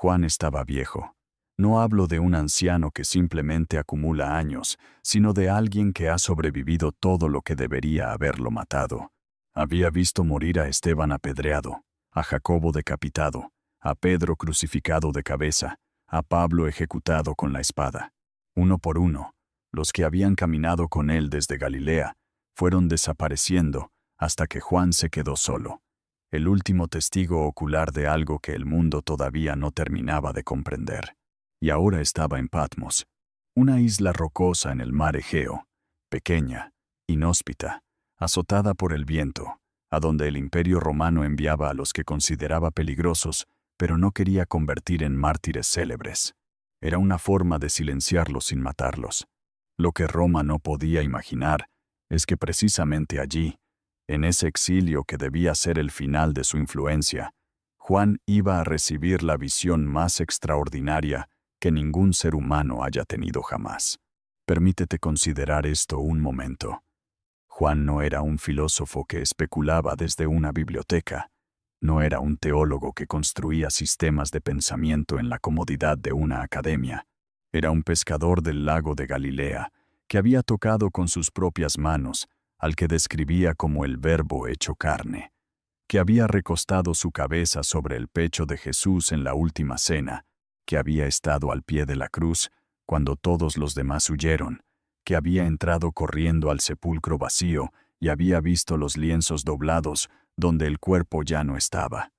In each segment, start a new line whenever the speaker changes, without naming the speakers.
Juan estaba viejo. No hablo de un anciano que simplemente acumula años, sino de alguien que ha sobrevivido todo lo que debería haberlo matado. Había visto morir a Esteban apedreado, a Jacobo decapitado, a Pedro crucificado de cabeza, a Pablo ejecutado con la espada. Uno por uno, los que habían caminado con él desde Galilea, fueron desapareciendo hasta que Juan se quedó solo, el último testigo ocular de algo que el mundo todavía no terminaba de comprender. Y ahora estaba en Patmos, una isla rocosa en el mar Egeo, pequeña, inhóspita, azotada por el viento, a donde el Imperio Romano enviaba a los que consideraba peligrosos, pero no quería convertir en mártires célebres. Era una forma de silenciarlos sin matarlos. Lo que Roma no podía imaginar es que precisamente allí, en ese exilio que debía ser el final de su influencia, Juan iba a recibir la visión más extraordinaria que ningún ser humano haya tenido jamás. Permítete considerar esto un momento. Juan no era un filósofo que especulaba desde una biblioteca. No era un teólogo que construía sistemas de pensamiento en la comodidad de una academia. Era un pescador del lago de Galilea, que había tocado con sus propias manos al que describía como el Verbo hecho carne, que había recostado su cabeza sobre el pecho de Jesús en la última cena, que había estado al pie de la cruz cuando todos los demás huyeron, que había entrado corriendo al sepulcro vacío y había visto los lienzos doblados donde el cuerpo ya no estaba.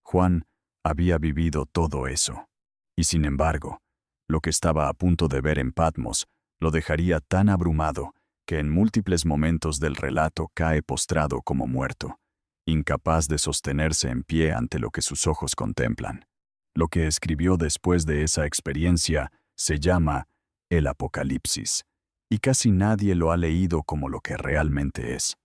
Juan había vivido todo eso. Y sin embargo, lo que estaba a punto de ver en Patmos lo dejaría tan abrumado que en múltiples momentos del relato cae postrado como muerto, incapaz de sostenerse en pie ante lo que sus ojos contemplan. Lo que escribió después de esa experiencia se llama el Apocalipsis, y casi nadie lo ha leído como lo que realmente es.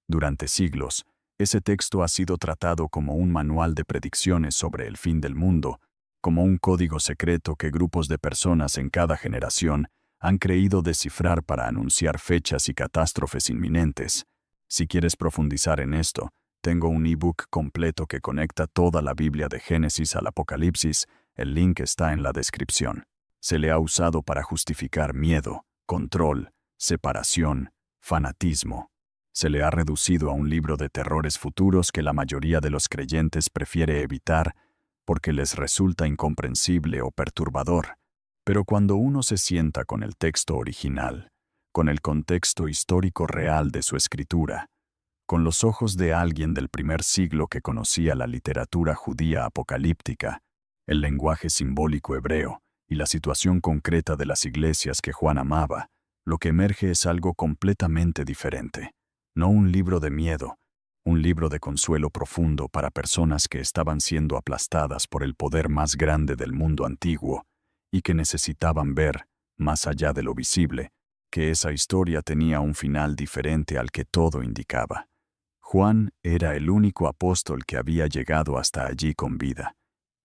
Durante siglos, ese texto ha sido tratado como un manual de predicciones sobre el fin del mundo, como un código secreto que grupos de personas en cada generación han creído descifrar para anunciar fechas y catástrofes inminentes. Si quieres profundizar en esto, tengo un ebook completo que conecta toda la Biblia de Génesis al Apocalipsis. El link está en la descripción. Se le ha usado para justificar miedo, control, separación, fanatismo. Se le ha reducido a un libro de terrores futuros que la mayoría de los creyentes prefiere evitar porque les resulta incomprensible o perturbador. Pero cuando uno se sienta con el texto original, con el contexto histórico real de su escritura, con los ojos de alguien del primer siglo que conocía la literatura judía apocalíptica, el lenguaje simbólico hebreo y la situación concreta de las iglesias que Juan amaba, lo que emerge es algo completamente diferente. No un libro de miedo, un libro de consuelo profundo para personas que estaban siendo aplastadas por el poder más grande del mundo antiguo y que necesitaban ver, más allá de lo visible, que esa historia tenía un final diferente al que todo indicaba. Juan era el único apóstol que había llegado hasta allí con vida,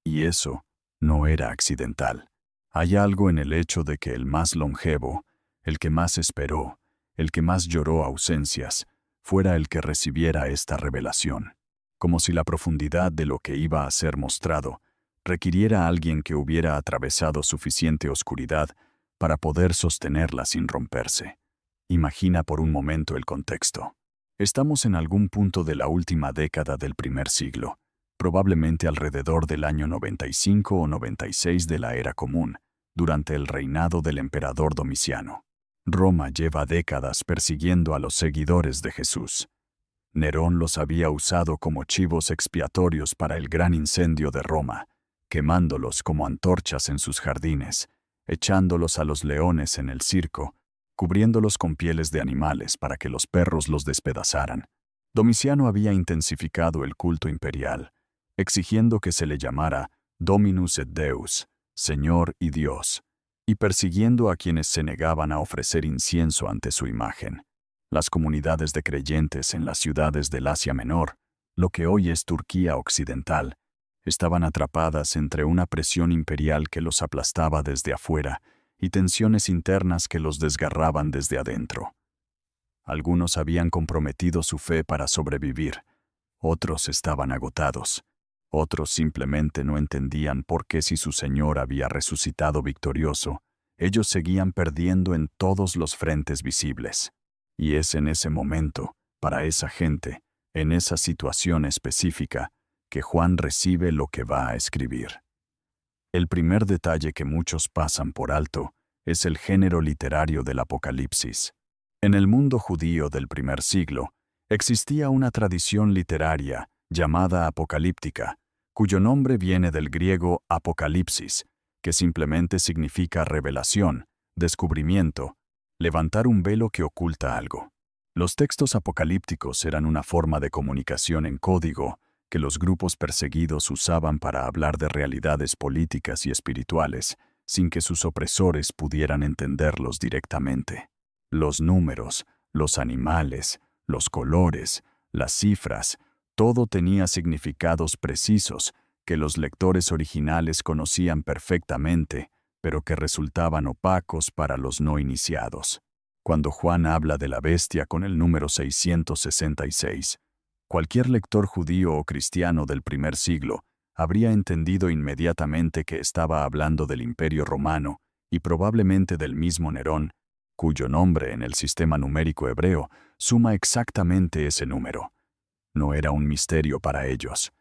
y eso no era accidental. Hay algo en el hecho de que el más longevo, el que más esperó, el que más lloró ausencias, fuera el que recibiera esta revelación, como si la profundidad de lo que iba a ser mostrado requiriera a alguien que hubiera atravesado suficiente oscuridad para poder sostenerla sin romperse. Imagina por un momento el contexto. Estamos en algún punto de la última década del primer siglo, probablemente alrededor del año 95 o 96 de la Era Común, durante el reinado del emperador Domiciano. Roma lleva décadas persiguiendo a los seguidores de Jesús. Nerón los había usado como chivos expiatorios para el gran incendio de Roma, quemándolos como antorchas en sus jardines, echándolos a los leones en el circo, cubriéndolos con pieles de animales para que los perros los despedazaran. Domiciano había intensificado el culto imperial, exigiendo que se le llamara Dominus et Deus, Señor y Dios, y persiguiendo a quienes se negaban a ofrecer incienso ante su imagen. Las comunidades de creyentes en las ciudades del Asia Menor, lo que hoy es Turquía Occidental, estaban atrapadas entre una presión imperial que los aplastaba desde afuera y tensiones internas que los desgarraban desde adentro. Algunos habían comprometido su fe para sobrevivir, otros estaban agotados. Otros simplemente no entendían por qué si su Señor había resucitado victorioso, ellos seguían perdiendo en todos los frentes visibles. Y es en ese momento, para esa gente, en esa situación específica, que Juan recibe lo que va a escribir. El primer detalle que muchos pasan por alto es el género literario del Apocalipsis. En el mundo judío del primer siglo, existía una tradición literaria llamada apocalíptica, cuyo nombre viene del griego apocalipsis, que simplemente significa revelación, descubrimiento, levantar un velo que oculta algo. Los textos apocalípticos eran una forma de comunicación en código que los grupos perseguidos usaban para hablar de realidades políticas y espirituales, sin que sus opresores pudieran entenderlos directamente. Los números, los animales, los colores, las cifras, todo tenía significados precisos que los lectores originales conocían perfectamente, pero que resultaban opacos para los no iniciados. Cuando Juan habla de la bestia con el número 666, cualquier lector judío o cristiano del primer siglo habría entendido inmediatamente que estaba hablando del Imperio Romano y probablemente del mismo Nerón, cuyo nombre en el sistema numérico hebreo suma exactamente ese número. No era un misterio para ellos.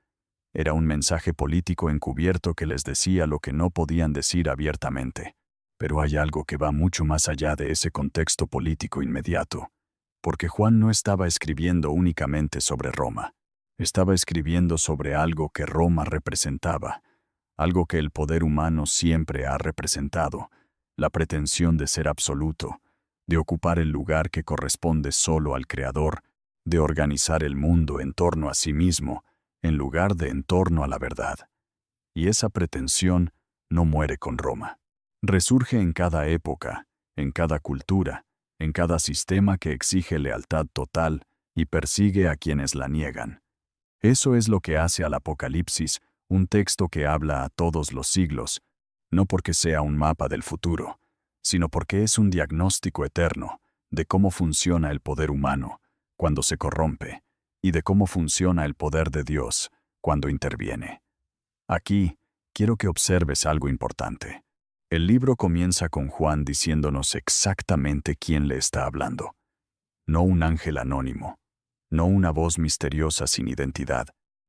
Era un mensaje político encubierto que les decía lo que no podían decir abiertamente. Pero hay algo que va mucho más allá de ese contexto político inmediato, porque Juan no estaba escribiendo únicamente sobre Roma. Estaba escribiendo sobre algo que Roma representaba, algo que el poder humano siempre ha representado, la pretensión de ser absoluto, de ocupar el lugar que corresponde solo al Creador, de organizar el mundo en torno a sí mismo, en lugar de en torno a la verdad. Y esa pretensión no muere con Roma. Resurge en cada época, en cada cultura, en cada sistema que exige lealtad total y persigue a quienes la niegan. Eso es lo que hace al Apocalipsis un texto que habla a todos los siglos, no porque sea un mapa del futuro, sino porque es un diagnóstico eterno de cómo funciona el poder humano cuando se corrompe y de cómo funciona el poder de Dios cuando interviene. Aquí, quiero que observes algo importante. El libro comienza con Juan diciéndonos exactamente quién le está hablando. No un ángel anónimo, no una voz misteriosa sin identidad.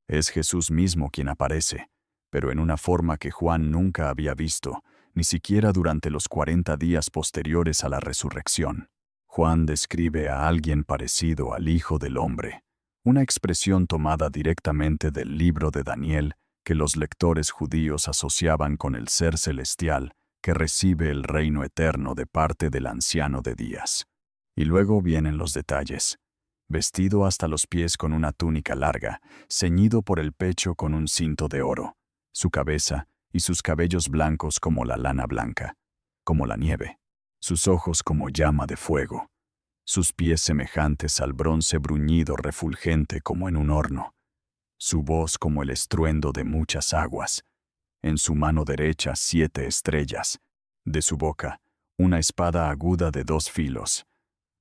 Es Jesús mismo quien aparece, pero en una forma que Juan nunca había visto, ni siquiera durante los 40 días posteriores a la resurrección. Juan describe a alguien parecido al Hijo del Hombre, una expresión tomada directamente del libro de Daniel que los lectores judíos asociaban con el ser celestial que recibe el reino eterno de parte del Anciano de Días. Y luego vienen los detalles. Vestido hasta los pies con una túnica larga, ceñido por el pecho con un cinto de oro, su cabeza y sus cabellos blancos como la lana blanca, como la nieve, sus ojos como llama de fuego, sus pies semejantes al bronce bruñido refulgente como en un horno, su voz como el estruendo de muchas aguas, en su mano derecha 7 estrellas, de su boca una espada aguda de 2 filos,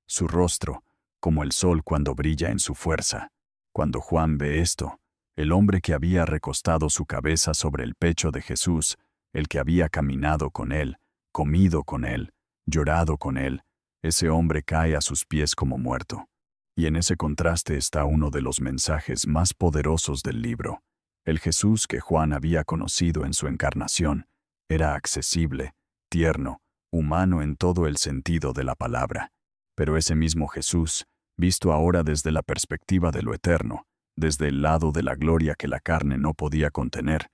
su rostro como el sol cuando brilla en su fuerza. Cuando Juan ve esto, el hombre que había recostado su cabeza sobre el pecho de Jesús, el que había caminado con él, comido con él, llorado con él, ese hombre cae a sus pies como muerto. Y en ese contraste está uno de los mensajes más poderosos del libro. El Jesús que Juan había conocido en su encarnación era accesible, tierno, humano en todo el sentido de la palabra. Pero ese mismo Jesús, visto ahora desde la perspectiva de lo eterno, desde el lado de la gloria que la carne no podía contener,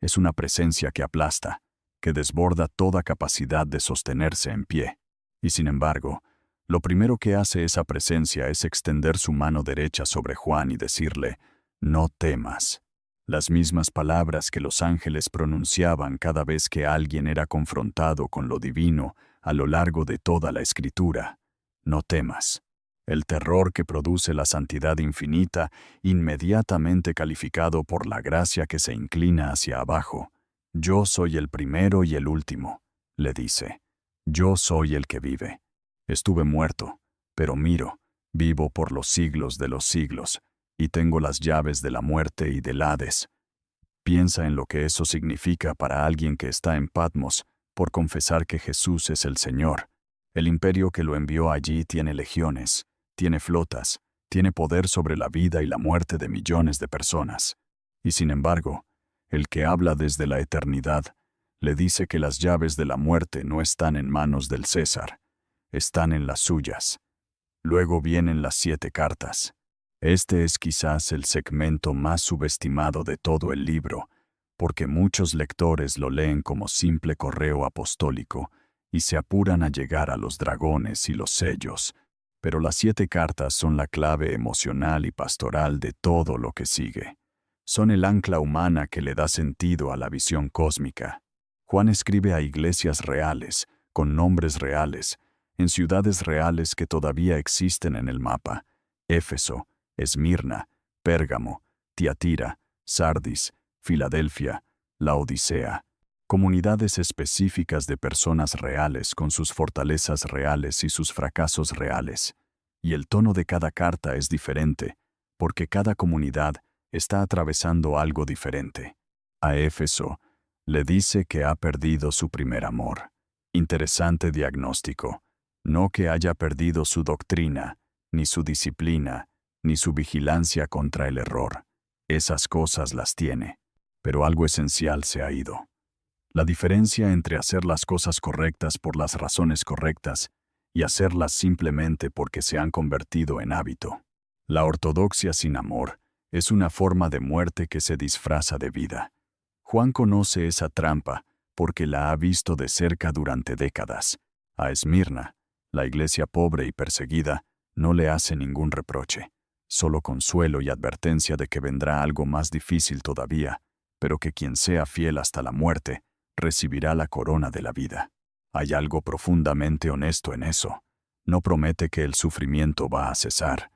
es una presencia que aplasta, que desborda toda capacidad de sostenerse en pie. Y sin embargo, lo primero que hace esa presencia es extender su mano derecha sobre Juan y decirle, «No temas». Las mismas palabras que los ángeles pronunciaban cada vez que alguien era confrontado con lo divino a lo largo de toda la Escritura. No temas. El terror que produce la santidad infinita, inmediatamente calificado por la gracia que se inclina hacia abajo. Yo soy el primero y el último, le dice. Yo soy el que vive. Estuve muerto, pero miro, vivo por los siglos de los siglos, y tengo las llaves de la muerte y del Hades. Piensa en lo que eso significa para alguien que está en Patmos por confesar que Jesús es el Señor. El imperio que lo envió allí tiene legiones, tiene flotas, tiene poder sobre la vida y la muerte de millones de personas. Y sin embargo, el que habla desde la eternidad le dice que las llaves de la muerte no están en manos del César, están en las suyas. Luego vienen las 7 cartas. Este es quizás el segmento más subestimado de todo el libro, porque muchos lectores lo leen como simple correo apostólico y se apuran a llegar a los dragones y los sellos, pero las 7 cartas son la clave emocional y pastoral de todo lo que sigue. Son el ancla humana que le da sentido a la visión cósmica. Juan escribe a iglesias reales, con nombres reales, en ciudades reales que todavía existen en el mapa: Éfeso, Esmirna, Pérgamo, Tiatira, Sardis, Filadelfia, Laodicea. Comunidades específicas de personas reales con sus fortalezas reales y sus fracasos reales. Y el tono de cada carta es diferente, porque cada comunidad está atravesando algo diferente. A Éfeso le dice que ha perdido su primer amor. Interesante diagnóstico. No que haya perdido su doctrina, ni su disciplina, ni su vigilancia contra el error. Esas cosas las tiene, pero algo esencial se ha ido. La diferencia entre hacer las cosas correctas por las razones correctas y hacerlas simplemente porque se han convertido en hábito. La ortodoxia sin amor es una forma de muerte que se disfraza de vida. Juan conoce esa trampa porque la ha visto de cerca durante décadas. A Esmirna, la iglesia pobre y perseguida, no le hace ningún reproche, solo consuelo y advertencia de que vendrá algo más difícil todavía, pero que quien sea fiel hasta la muerte recibirá la corona de la vida. Hay algo profundamente honesto en eso. No promete que el sufrimiento va a cesar.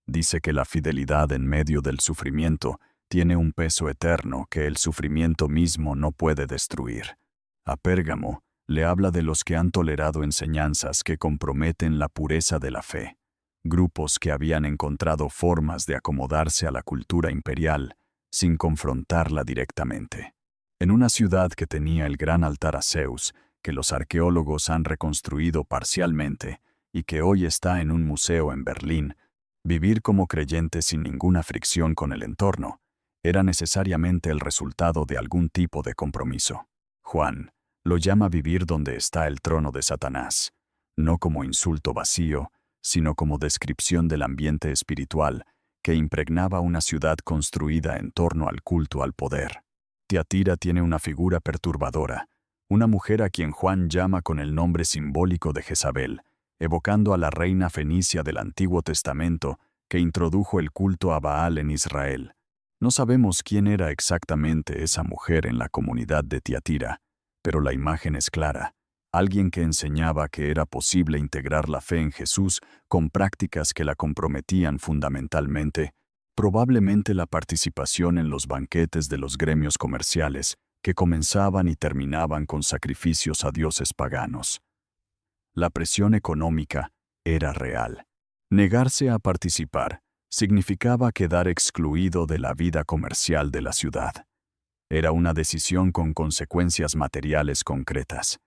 Dice que la fidelidad en medio del sufrimiento tiene un peso eterno que el sufrimiento mismo no puede destruir. A Pérgamo le habla de los que han tolerado enseñanzas que comprometen la pureza de la fe. Grupos que habían encontrado formas de acomodarse a la cultura imperial sin confrontarla directamente. En una ciudad que tenía el gran altar a Zeus, que los arqueólogos han reconstruido parcialmente y que hoy está en un museo en Berlín, vivir como creyente sin ninguna fricción con el entorno era necesariamente el resultado de algún tipo de compromiso. Juan lo llama vivir donde está el trono de Satanás, no como insulto vacío, sino como descripción del ambiente espiritual que impregnaba una ciudad construida en torno al culto al poder. Tiatira tiene una figura perturbadora, una mujer a quien Juan llama con el nombre simbólico de Jezabel, evocando a la reina fenicia del Antiguo Testamento que introdujo el culto a Baal en Israel. No sabemos quién era exactamente esa mujer en la comunidad de Tiatira, pero la imagen es clara: alguien que enseñaba que era posible integrar la fe en Jesús con prácticas que la comprometían fundamentalmente, probablemente la participación en los banquetes de los gremios comerciales, que comenzaban y terminaban con sacrificios a dioses paganos. La presión económica era real. Negarse a participar significaba quedar excluido de la vida comercial de la ciudad. Era una decisión con consecuencias materiales concretas.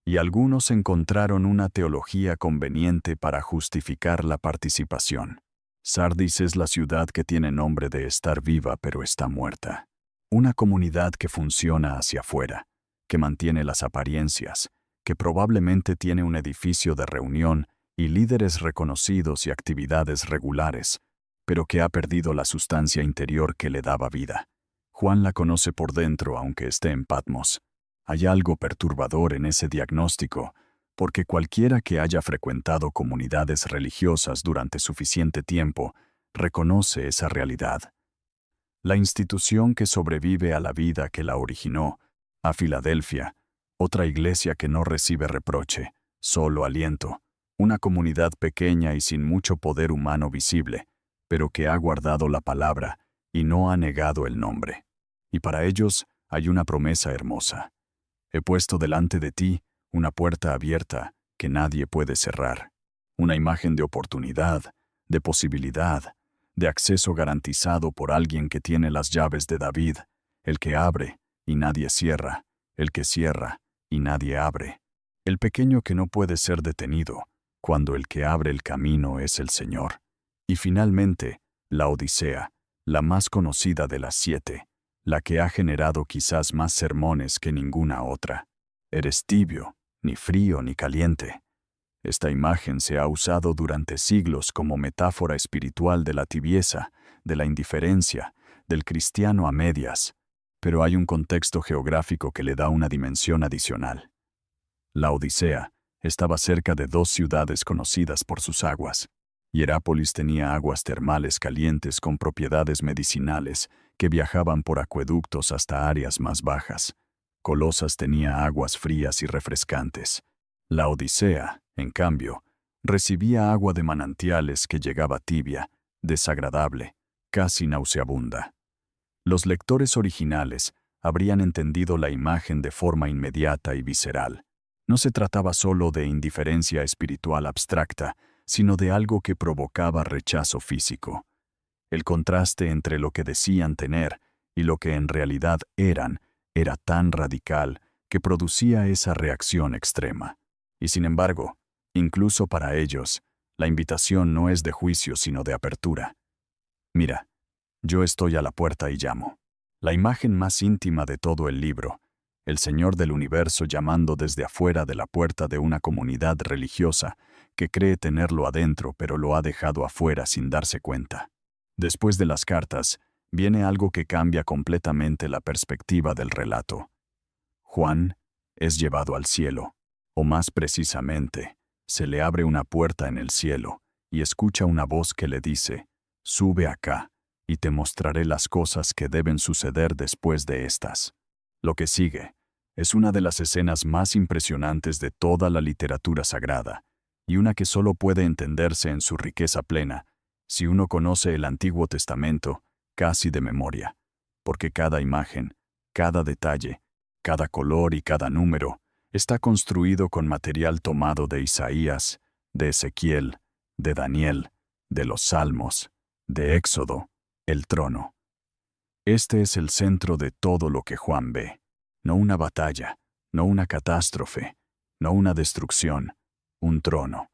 Y algunos encontraron una teología conveniente para justificar la participación. Sardis es la ciudad que tiene nombre de estar viva pero está muerta. Una comunidad que funciona hacia afuera, que mantiene las apariencias, que probablemente tiene un edificio de reunión y líderes reconocidos y actividades regulares, pero que ha perdido la sustancia interior que le daba vida. Juan la conoce por dentro aunque esté en Patmos. Hay algo perturbador en ese diagnóstico, porque cualquiera que haya frecuentado comunidades religiosas durante suficiente tiempo reconoce esa realidad. La institución que sobrevive a la vida que la originó, a Filadelfia, otra iglesia que no recibe reproche, solo aliento, una comunidad pequeña y sin mucho poder humano visible, pero que ha guardado la palabra y no ha negado el nombre. Y para ellos hay una promesa hermosa. He puesto delante de ti una puerta abierta que nadie puede cerrar, una imagen de oportunidad, de posibilidad, de acceso garantizado por alguien que tiene las llaves de David, el que abre y nadie cierra, el que cierra y nadie abre, el pequeño que no puede ser detenido, cuando el que abre el camino es el Señor. Y finalmente, la Odisea, la más conocida de las 7, la que ha generado quizás más sermones que ninguna otra. Eres tibio, ni frío ni caliente. Esta imagen se ha usado durante siglos como metáfora espiritual de la tibieza, de la indiferencia, del cristiano a medias, pero hay un contexto geográfico que le da una dimensión adicional. La Odisea estaba cerca de 2 ciudades conocidas por sus aguas. Hierápolis tenía aguas termales calientes con propiedades medicinales que viajaban por acueductos hasta áreas más bajas. Colosas tenía aguas frías y refrescantes. La Odisea, en cambio, recibía agua de manantiales que llegaba tibia, desagradable, casi nauseabunda. Los lectores originales habrían entendido la imagen de forma inmediata y visceral. No se trataba solo de indiferencia espiritual abstracta, sino de algo que provocaba rechazo físico. El contraste entre lo que decían tener y lo que en realidad eran era tan radical que producía esa reacción extrema. Y sin embargo, incluso para ellos, la invitación no es de juicio sino de apertura. Mira, yo estoy a la puerta y llamo. La imagen más íntima de todo el libro, el Señor del universo llamando desde afuera de la puerta de una comunidad religiosa que cree tenerlo adentro pero lo ha dejado afuera sin darse cuenta. Después de las cartas, viene algo que cambia completamente la perspectiva del relato. Juan es llevado al cielo, o más precisamente, se le abre una puerta en el cielo y escucha una voz que le dice, «Sube acá, y te mostraré las cosas que deben suceder después de estas». Lo que sigue es una de las escenas más impresionantes de toda la literatura sagrada, y una que solo puede entenderse en su riqueza plena si uno conoce el Antiguo Testamento casi de memoria, porque cada imagen, cada detalle, cada color y cada número está construido con material tomado de Isaías, de Ezequiel, de Daniel, de los Salmos, de Éxodo, el trono. Este es el centro de todo lo que Juan ve. No una batalla, no una catástrofe, no una destrucción, un trono.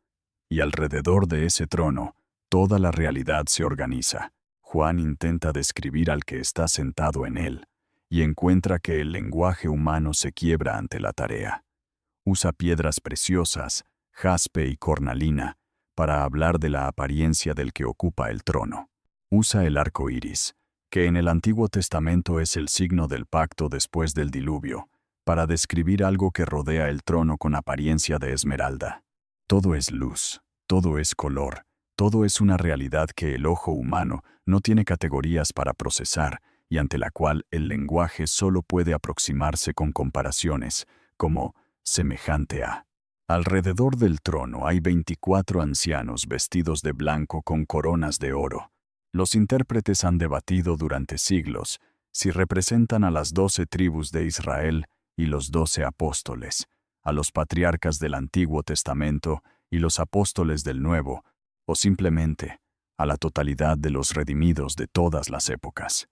Y alrededor de ese trono, toda la realidad se organiza. Juan intenta describir al que está sentado en él, y encuentra que el lenguaje humano se quiebra ante la tarea. Usa piedras preciosas, jaspe y cornalina, para hablar de la apariencia del que ocupa el trono. Usa el arco iris, que en el Antiguo Testamento es el signo del pacto después del diluvio, para describir algo que rodea el trono con apariencia de esmeralda. Todo es luz, todo es color, todo es una realidad que el ojo humano no tiene categorías para procesar y ante la cual el lenguaje solo puede aproximarse con comparaciones, como semejante a. Alrededor del trono hay 24 ancianos vestidos de blanco con coronas de oro. Los intérpretes han debatido durante siglos si representan a las 12 tribus de Israel y los 12 apóstoles, a los patriarcas del Antiguo Testamento y los apóstoles del Nuevo, o simplemente a la totalidad de los redimidos de todas las épocas.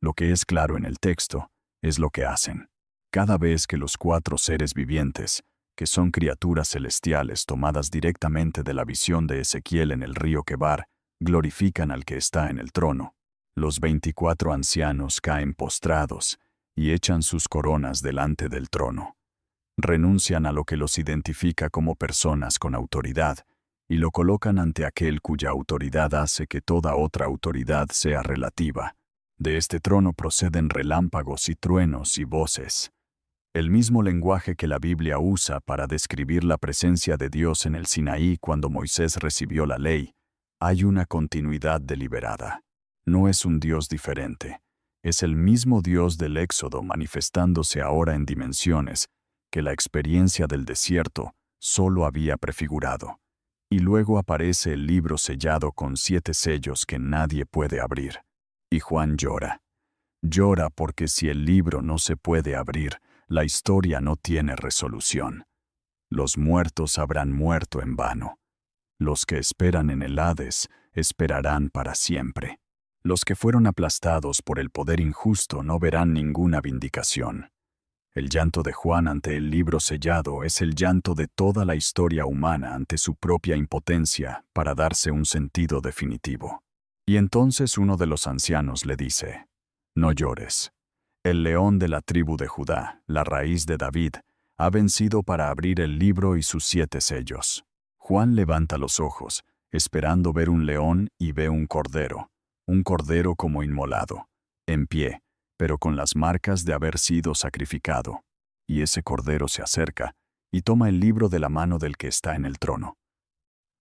Lo que es claro en el texto es lo que hacen. Cada vez que los 4 seres vivientes, que son criaturas celestiales tomadas directamente de la visión de Ezequiel en el río Quebar, glorifican al que está en el trono, los 24 ancianos caen postrados y echan sus coronas delante del trono. Renuncian a lo que los identifica como personas con autoridad y lo colocan ante aquel cuya autoridad hace que toda otra autoridad sea relativa. De este trono proceden relámpagos y truenos y voces. El mismo lenguaje que la Biblia usa para describir la presencia de Dios en el Sinaí cuando Moisés recibió la ley, hay una continuidad deliberada. No es un Dios diferente. Es el mismo Dios del Éxodo manifestándose ahora en dimensiones que la experiencia del desierto solo había prefigurado. Y luego aparece el libro sellado con 7 sellos que nadie puede abrir. Y Juan llora. Llora porque si el libro no se puede abrir, la historia no tiene resolución. Los muertos habrán muerto en vano. Los que esperan en el Hades esperarán para siempre. Los que fueron aplastados por el poder injusto no verán ninguna vindicación. El llanto de Juan ante el libro sellado es el llanto de toda la historia humana ante su propia impotencia para darse un sentido definitivo. Y entonces uno de los ancianos le dice: «No llores. El león de la tribu de Judá, la raíz de David, ha vencido para abrir el libro y sus 7 sellos». Juan levanta los ojos, esperando ver un león, y ve un cordero como inmolado, en pie, pero con las marcas de haber sido sacrificado. Y ese cordero se acerca y toma el libro de la mano del que está en el trono.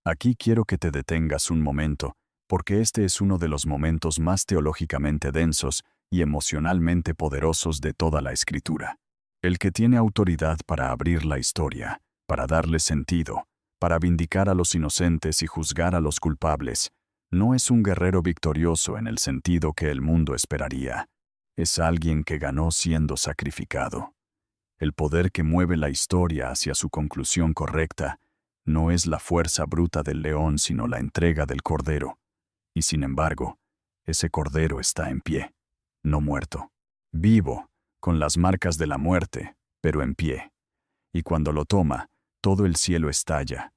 Aquí quiero que te detengas un momento, porque este es uno de los momentos más teológicamente densos y emocionalmente poderosos de toda la Escritura. El que tiene autoridad para abrir la historia, para darle sentido, para vindicar a los inocentes y juzgar a los culpables, no es un guerrero victorioso en el sentido que el mundo esperaría. Es alguien que ganó siendo sacrificado. El poder que mueve la historia hacia su conclusión correcta no es la fuerza bruta del león, sino la entrega del cordero. Y sin embargo, ese cordero está en pie, no muerto, vivo, con las marcas de la muerte, pero en pie. Y cuando lo toma, todo el cielo estalla.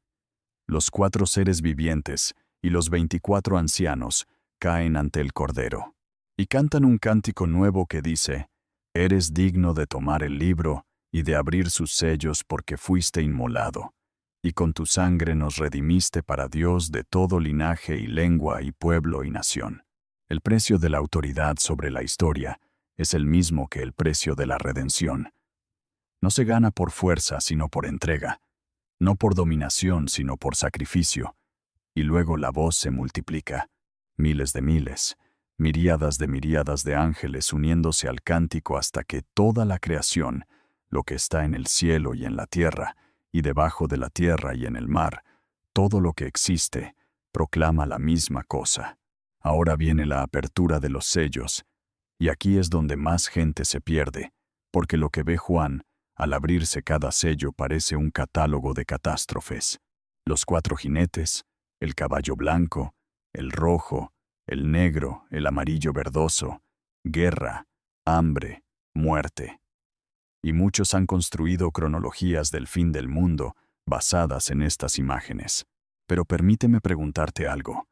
Los 4 seres vivientes y los 24 ancianos caen ante el cordero y cantan un cántico nuevo que dice: «Eres digno de tomar el libro y de abrir sus sellos, porque fuiste inmolado, y con tu sangre nos redimiste para Dios de todo linaje y lengua y pueblo y nación». El precio de la autoridad sobre la historia es el mismo que el precio de la redención. No se gana por fuerza, sino por entrega, no por dominación, sino por sacrificio. Y luego la voz se multiplica, miles de miles, miríadas de ángeles uniéndose al cántico hasta que toda la creación, lo que está en el cielo y en la tierra, y debajo de la tierra y en el mar, todo lo que existe, proclama la misma cosa. Ahora viene la apertura de los sellos, y aquí es donde más gente se pierde, porque lo que ve Juan, al abrirse cada sello, parece un catálogo de catástrofes. Los 4 jinetes, el caballo blanco, el rojo, el negro, el amarillo verdoso, guerra, hambre, muerte. Y muchos han construido cronologías del fin del mundo basadas en estas imágenes. Pero permíteme preguntarte algo.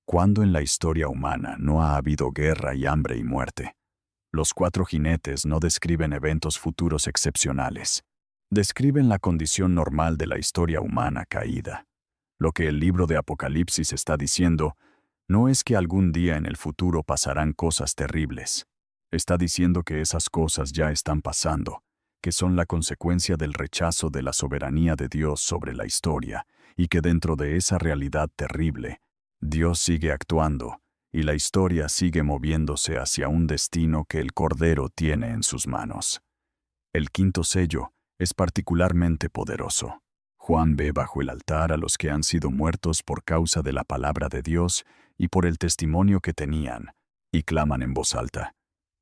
¿Cuándo en la historia humana no ha habido guerra y hambre y muerte? Los 4 jinetes no describen eventos futuros excepcionales. Describen la condición normal de la historia humana caída. Lo que el libro de Apocalipsis está diciendo no es que algún día en el futuro pasarán cosas terribles. Está diciendo que esas cosas ya están pasando, que son la consecuencia del rechazo de la soberanía de Dios sobre la historia, y que dentro de esa realidad terrible, Dios sigue actuando, y la historia sigue moviéndose hacia un destino que el Cordero tiene en sus manos. El 5.º sello es particularmente poderoso. Juan ve bajo el altar a los que han sido muertos por causa de la palabra de Dios y por el testimonio que tenían, y claman en voz alta: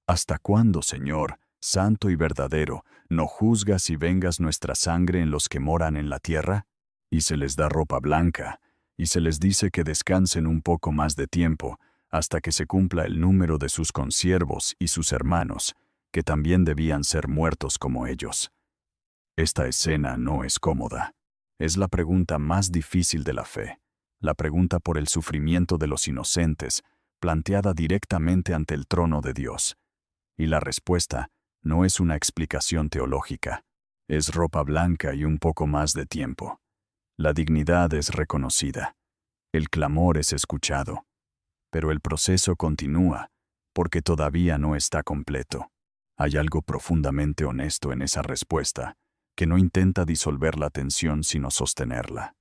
«¿Hasta cuándo, Señor, santo y verdadero, no juzgas y vengas nuestra sangre en los que moran en la tierra?» Y se les da ropa blanca, y se les dice que descansen un poco más de tiempo, hasta que se cumpla el número de sus consiervos y sus hermanos, que también debían ser muertos como ellos. Esta escena no es cómoda. Es la pregunta más difícil de la fe, la pregunta por el sufrimiento de los inocentes, planteada directamente ante el trono de Dios. Y la respuesta no es una explicación teológica, es ropa blanca y un poco más de tiempo. La dignidad es reconocida, el clamor es escuchado, pero el proceso continúa, porque todavía no está completo. Hay algo profundamente honesto en esa respuesta, que no intenta disolver la tensión sino sostenerla.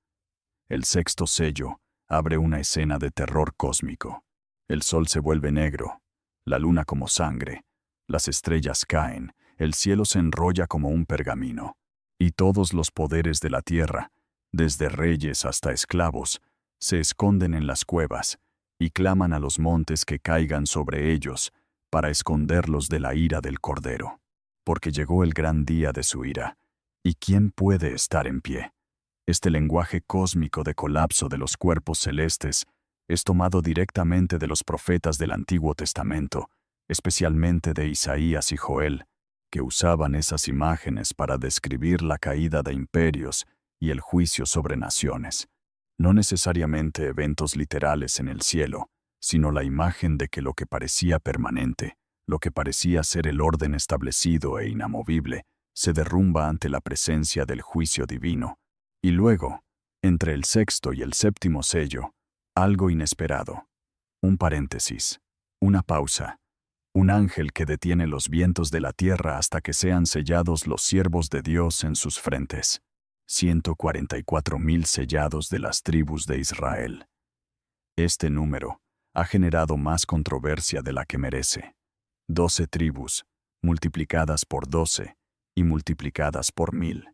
El 6.º sello abre una escena de terror cósmico. El sol se vuelve negro, la luna como sangre, las estrellas caen, el cielo se enrolla como un pergamino, y todos los poderes de la tierra, desde reyes hasta esclavos, se esconden en las cuevas y claman a los montes que caigan sobre ellos para esconderlos de la ira del Cordero. Porque llegó el gran día de su ira. ¿Y quién puede estar en pie? Este lenguaje cósmico de colapso de los cuerpos celestes Es tomado directamente de los profetas del Antiguo Testamento, especialmente de Isaías y Joel, que usaban esas imágenes para describir la caída de imperios y el juicio sobre naciones. No necesariamente eventos literales en el cielo, sino la imagen de que lo que parecía permanente, lo que parecía ser el orden establecido e inamovible, se derrumba ante la presencia del juicio divino. Y luego, entre el sexto y el séptimo sello, algo inesperado. Un paréntesis, una pausa. Un ángel que detiene los vientos de la tierra hasta que sean sellados los siervos de Dios en sus frentes. 144,000 sellados de las tribus de Israel. Este número ha generado más controversia de la que merece. 12 tribus, multiplicadas por 12 y multiplicadas por 1000.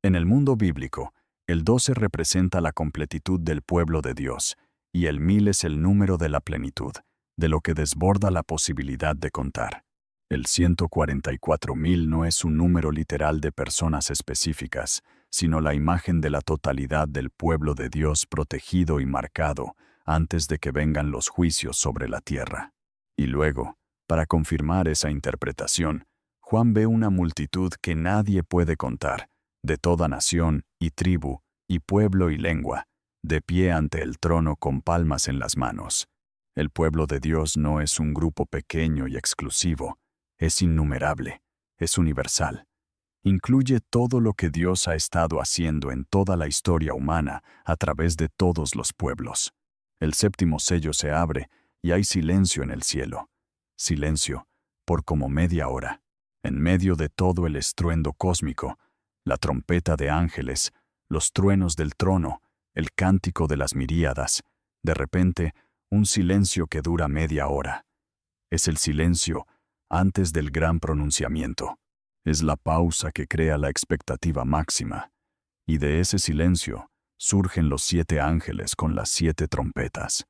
En el mundo bíblico, el 12 representa la completitud del pueblo de Dios, y el 1000 es el número de la plenitud, de lo que desborda la posibilidad de contar. El 144,000 no es un número literal de personas específicas, sino la imagen de la totalidad del pueblo de Dios protegido y marcado antes de que vengan los juicios sobre la tierra. Y luego, para confirmar esa interpretación, Juan ve una multitud que nadie puede contar, de toda nación y tribu y pueblo y lengua, de pie ante el trono con palmas en las manos. El pueblo de Dios no es un grupo pequeño y exclusivo, es innumerable, es universal. Incluye todo lo que Dios ha estado haciendo en toda la historia humana a través de todos los pueblos. El séptimo sello se abre y hay silencio en el cielo. Silencio, por como media hora. En medio de todo el estruendo cósmico, la trompeta de ángeles, los truenos del trono, el cántico de las miríadas, de repente, un silencio que dura media hora. Es el silencio antes del gran pronunciamiento. Es la pausa que crea la expectativa máxima. Y de ese silencio surgen los 7 ángeles con las 7 trompetas.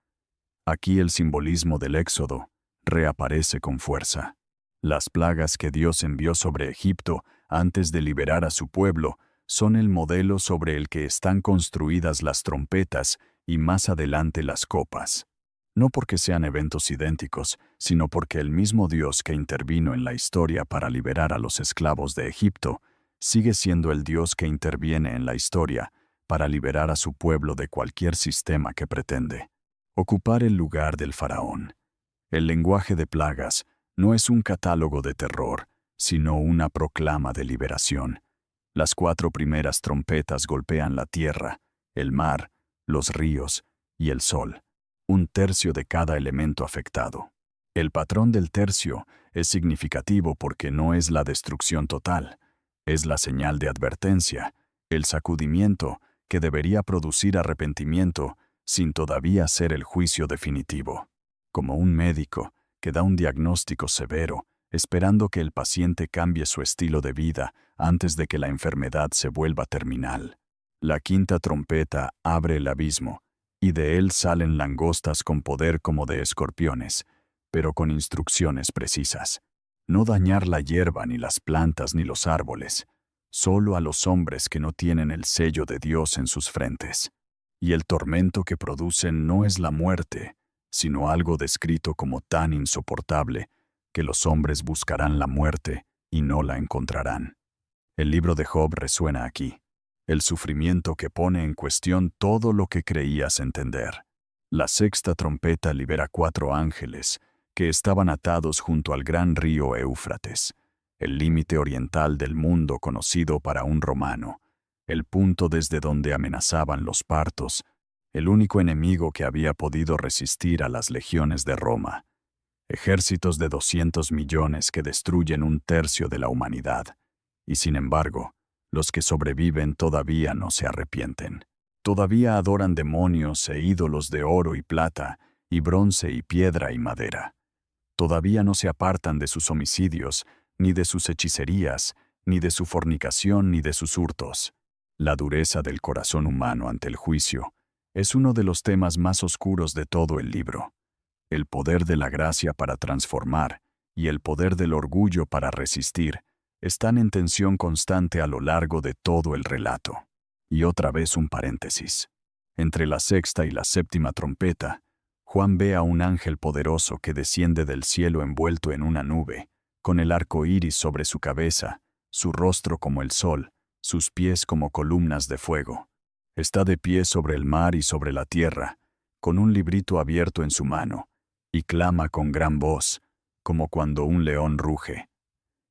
Aquí el simbolismo del Éxodo reaparece con fuerza. Las plagas que Dios envió sobre Egipto antes de liberar a su pueblo son el modelo sobre el que están construidas las trompetas y más adelante las copas. No porque sean eventos idénticos, sino porque el mismo Dios que intervino en la historia para liberar a los esclavos de Egipto, sigue siendo el Dios que interviene en la historia para liberar a su pueblo de cualquier sistema que pretende ocupar el lugar del faraón. El lenguaje de plagas no es un catálogo de terror, sino una proclama de liberación. Las 4 primeras trompetas golpean la tierra, el mar, los ríos y el sol. 1/3 de cada elemento afectado. El patrón del tercio es significativo porque no es la destrucción total, es la señal de advertencia, el sacudimiento que debería producir arrepentimiento sin todavía ser el juicio definitivo. Como un médico que da un diagnóstico severo, esperando que el paciente cambie su estilo de vida antes de que la enfermedad se vuelva terminal. La 5ª trompeta abre el abismo, y de él salen langostas con poder como de escorpiones, pero con instrucciones precisas. No dañar la hierba, ni las plantas, ni los árboles, solo a los hombres que no tienen el sello de Dios en sus frentes. Y el tormento que producen no es la muerte, sino algo descrito como tan insoportable que los hombres buscarán la muerte y no la encontrarán. El libro de Job resuena aquí. El sufrimiento que pone en cuestión todo lo que creías entender. La 6ª trompeta libera 4 ángeles que estaban atados junto al gran río Éufrates, el límite oriental del mundo conocido para un romano, el punto desde donde amenazaban los partos, el único enemigo que había podido resistir a las legiones de Roma. Ejércitos de 200 millones que destruyen 1/3 de la humanidad, y sin embargo, los que sobreviven todavía no se arrepienten. Todavía adoran demonios e ídolos de oro y plata, y bronce y piedra y madera. Todavía no se apartan de sus homicidios, ni de sus hechicerías, ni de su fornicación, ni de sus hurtos. La dureza del corazón humano ante el juicio es uno de los temas más oscuros de todo el libro. El poder de la gracia para transformar y el poder del orgullo para resistir están en tensión constante a lo largo de todo el relato. Y otra vez un paréntesis. Entre la 6ª y la 7ª trompeta, Juan ve a un ángel poderoso que desciende del cielo envuelto en una nube, con el arco iris sobre su cabeza, su rostro como el sol, sus pies como columnas de fuego. Está de pie sobre el mar y sobre la tierra, con un librito abierto en su mano, y clama con gran voz, como cuando un león ruge.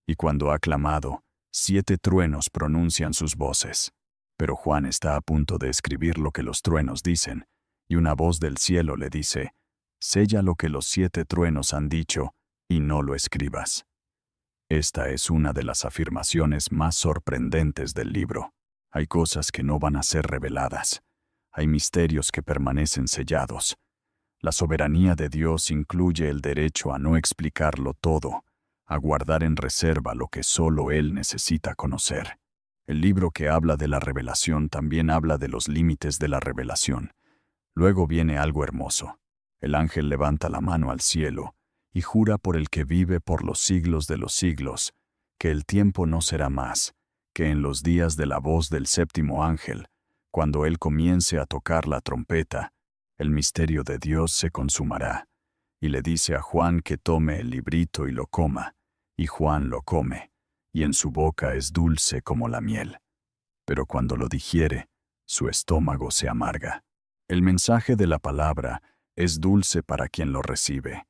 Y cuando ha clamado, 7 truenos pronuncian sus voces. Pero Juan está a punto de escribir lo que los truenos dicen, y una voz del cielo le dice: «Sella lo que los 7 truenos han dicho, y no lo escribas». Esta es una de las afirmaciones más sorprendentes del libro. Hay cosas que no van a ser reveladas. Hay misterios que permanecen sellados. La soberanía de Dios incluye el derecho a no explicarlo todo, a guardar en reserva lo que solo Él necesita conocer. El libro que habla de la revelación también habla de los límites de la revelación. Luego viene algo hermoso. El ángel levanta la mano al cielo y jura por el que vive por los siglos de los siglos, que el tiempo no será más, que en los días de la voz del 7º ángel, cuando él comience a tocar la trompeta, el misterio de Dios se consumará. Y le dice a Juan que tome el librito y lo coma, y Juan lo come, y en su boca es dulce como la miel. Pero cuando lo digiere, su estómago se amarga. El mensaje de la palabra es dulce para quien lo recibe.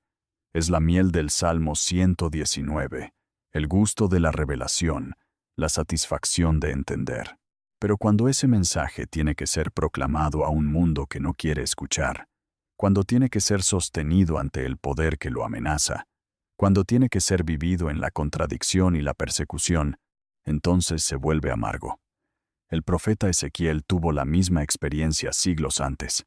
Es la miel del Salmo 119, el gusto de la revelación, la satisfacción de entender. Pero cuando ese mensaje tiene que ser proclamado a un mundo que no quiere escuchar, cuando tiene que ser sostenido ante el poder que lo amenaza, cuando tiene que ser vivido en la contradicción y la persecución, entonces se vuelve amargo. El profeta Ezequiel tuvo la misma experiencia siglos antes.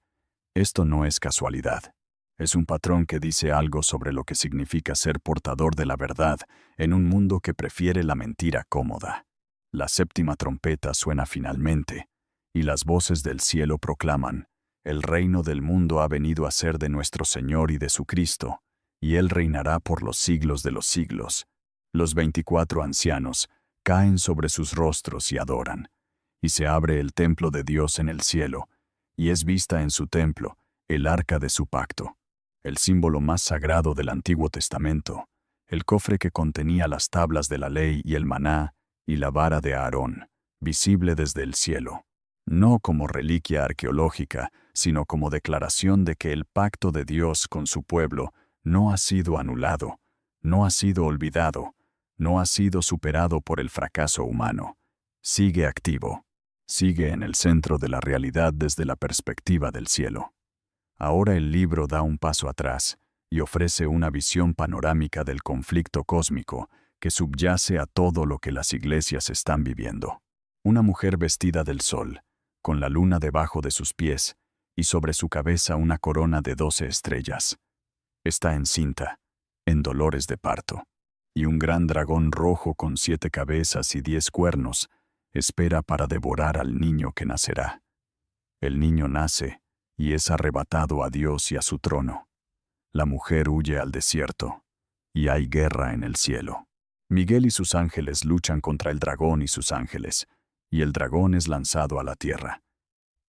Esto no es casualidad. Es un patrón que dice algo sobre lo que significa ser portador de la verdad en un mundo que prefiere la mentira cómoda. La 7ª trompeta suena finalmente, y las voces del cielo proclaman: «El reino del mundo ha venido a ser de nuestro Señor y de su Cristo, y Él reinará por los siglos de los siglos». Los 24 ancianos caen sobre sus rostros y adoran, y se abre el templo de Dios en el cielo, y es vista en su templo el arca de su pacto, el símbolo más sagrado del Antiguo Testamento, el cofre que contenía las tablas de la ley y el maná y la vara de Aarón, visible desde el cielo, no como reliquia arqueológica, sino como declaración de que el pacto de Dios con su pueblo no ha sido anulado, no ha sido olvidado, no ha sido superado por el fracaso humano. Sigue activo, sigue en el centro de la realidad desde la perspectiva del cielo. Ahora el libro da un paso atrás y ofrece una visión panorámica del conflicto cósmico que subyace a todo lo que las iglesias están viviendo. Una mujer vestida del sol, con la luna debajo de sus pies y sobre su cabeza una corona de 12 estrellas. Está encinta, en dolores de parto, y un gran dragón rojo con 7 cabezas y 10 cuernos espera para devorar al niño que nacerá. El niño nace y es arrebatado a Dios y a su trono. La mujer huye al desierto, y hay guerra en el cielo. Miguel y sus ángeles luchan contra el dragón y sus ángeles, y el dragón es lanzado a la tierra.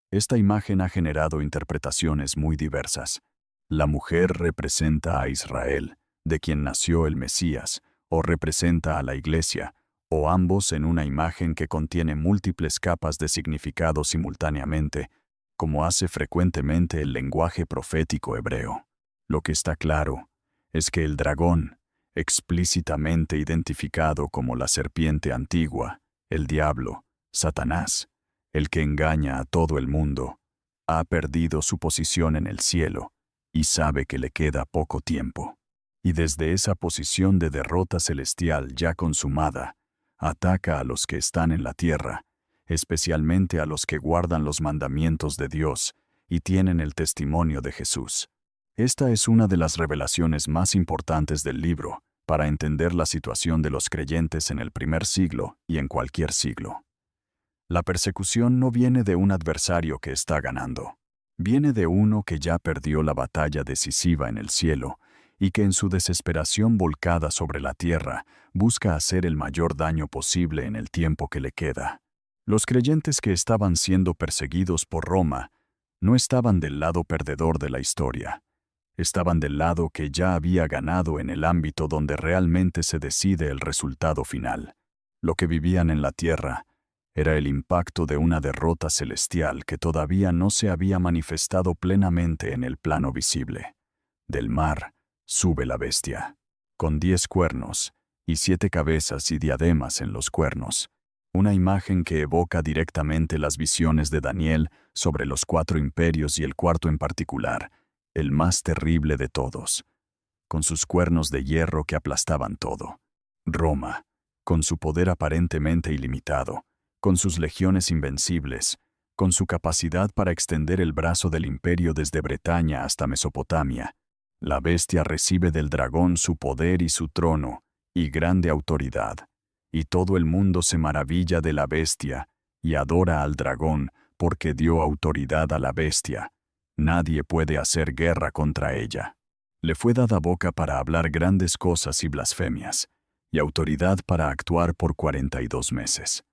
Esta imagen ha generado interpretaciones muy diversas. La mujer representa a Israel, de quien nació el Mesías, o representa a la Iglesia, o ambos en una imagen que contiene múltiples capas de significado simultáneamente, como hace frecuentemente el lenguaje profético hebreo. Lo que está claro es que el dragón, explícitamente identificado como la serpiente antigua, el diablo, Satanás, el que engaña a todo el mundo, ha perdido su posición en el cielo y sabe que le queda poco tiempo. Y desde esa posición de derrota celestial ya consumada, ataca a los que están en la tierra, especialmente a los que guardan los mandamientos de Dios y tienen el testimonio de Jesús. Esta es una de las revelaciones más importantes del libro para entender la situación de los creyentes en el primer siglo y en cualquier siglo. La persecución no viene de un adversario que está ganando. Viene de uno que ya perdió la batalla decisiva en el cielo y que en su desesperación volcada sobre la tierra busca hacer el mayor daño posible en el tiempo que le queda. Los creyentes que estaban siendo perseguidos por Roma no estaban del lado perdedor de la historia. Estaban del lado que ya había ganado en el ámbito donde realmente se decide el resultado final. Lo que vivían en la tierra era el impacto de una derrota celestial que todavía no se había manifestado plenamente en el plano visible. Del mar sube la bestia, con 10 cuernos y 7 cabezas y diademas en los cuernos, una imagen que evoca directamente las visiones de Daniel sobre los 4 imperios y el cuarto en particular, el más terrible de todos, con sus cuernos de hierro que aplastaban todo. Roma, con su poder aparentemente ilimitado, con sus legiones invencibles, con su capacidad para extender el brazo del imperio desde Bretaña hasta Mesopotamia. La bestia recibe del dragón su poder y su trono, y grande autoridad, y todo el mundo se maravilla de la bestia, y adora al dragón, porque dio autoridad a la bestia. Nadie puede hacer guerra contra ella. Le fue dada boca para hablar grandes cosas y blasfemias, y autoridad para actuar por 42 meses.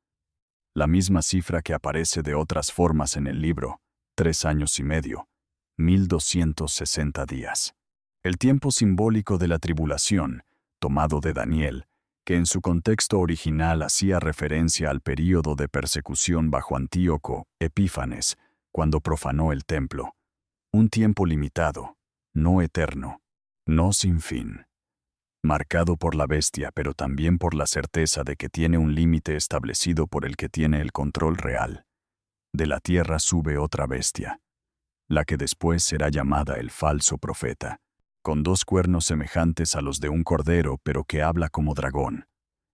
La misma cifra que aparece de otras formas en el libro, 3 años y medio, 1260 días. El tiempo simbólico de la tribulación, tomado de Daniel, que en su contexto original hacía referencia al período de persecución bajo Antíoco Epífanes, cuando profanó el templo. Un tiempo limitado, no eterno, no sin fin. Marcado por la bestia, pero también por la certeza de que tiene un límite establecido por el que tiene el control real. De la tierra sube otra bestia, la que después será llamada el falso profeta, con 2 cuernos semejantes a los de un cordero, pero que habla como dragón.